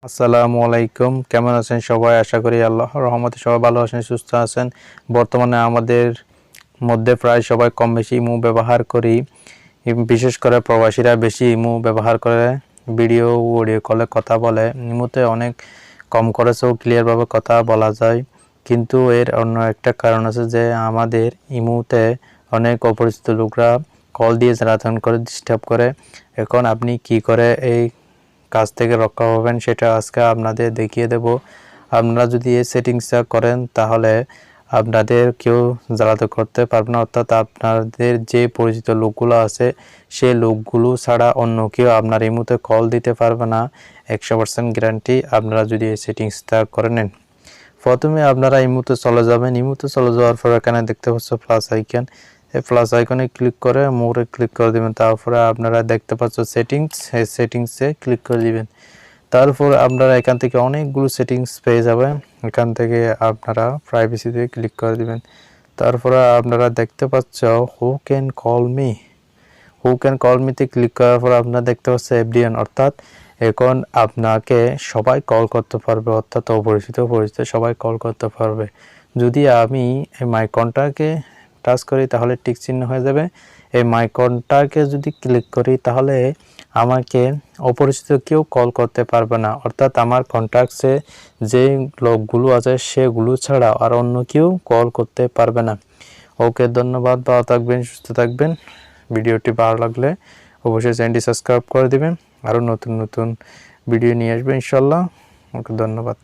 আসসালামু আলাইকুম, কেমন আছেন সবাই? আশা করি আল্লাহর রহমতে সবাই ভালো আছেন, সুস্থ আছেন। বর্তমানে আমাদের মধ্যে প্রায় সবাই কম বেশি ইমো ব্যবহার করি। বিশেষ করে প্রবাসীরা বেশি ইমো ব্যবহার করে ভিডিও অডিও কলে কথা বলে। ইমোতে অনেক কম খরচেও ক্লিয়ারভাবে কথা বলা যায়, কিন্তু এর অন্য একটা কারণ আছে যে আমাদের ইমোতে অনেক অপরিচিত লোকরা কল দিয়ে জ্বালাতন করে, ডিস্টার্ব করে। এখন আপনি কি করে এই কাজ থেকে রক্ষা পাবেন সেটা আজকে আপনাদের দেখিয়ে দেব। আপনারা যদি এই সেটিংসটা করেন তাহলে আপনাদের কেউ জ্বালাতে করতে পারবে না, অর্থাৎ আপনাদের যে পরিচিত লোকগুলো আছে সেই লোকগুলো ছাড়া অন্য কেউ আপনার ইমোতে কল দিতে পারবে না। 100% গ্যারান্টি আপনারা যদি এই সেটিংসটা করে নেন। প্রথমে আপনারা ইমোতে চলে যাবেন। ইমোতে চলে যাওয়ার পর এখানে দেখতে পাচ্ছ প্লাস আইকন, এই প্লাস আইকনে ক্লিক করে মোরে ক্লিক করে দিবেন। তারপরে আপনারা দেখতে পাচ্ছ সেটিংস, এই সেটিংসে ক্লিক করে দিবেন। তারপর আপনারা এখান থেকে অনেকগুলো সেটিংস পেয়ে যাবেন। এখান থেকে আপনারা প্রাইভেসিতে ক্লিক করে দিবেন। তারপরে আপনারা দেখতে পাচ্ছ who can call me, who can call মিতে ক্লিক করার পর আপনারা দেখতে পাচ্ছেন এভরিওয়ান, অর্থাৎ এখন আপনাকে সবাই কল করতে পারবে, অর্থাৎ অপরিচিত পরিচিত সবাই কল করতে পারবে। যদি আমি এই মাই কন্টাক্টে টাচ করি তাহলে টিক চিহ্ন হয়ে যাবে। এই মাই কন্টাক্টে যদি ক্লিক করি তাহলে আমাকে অপরিচিত কেউ কল করতে পারবে না, অর্থাৎ আমার কন্ট্যাক্টসে যে লোকগুলো আছে সেগুলো ছাড়া আর অন্য কেউ কল করতে পারবে না। ওকে, ধন্যবাদ, ভালো থাকবেন, সুস্থ থাকবেন। ভিডিওটি ভালো লাগলে অবশ্যই চ্যানেলটি সাবস্ক্রাইব করে দিবেন। আরও নতুন নতুন ভিডিও নিয়ে আসবে ইনশাল্লাহ। ওকে, ধন্যবাদ।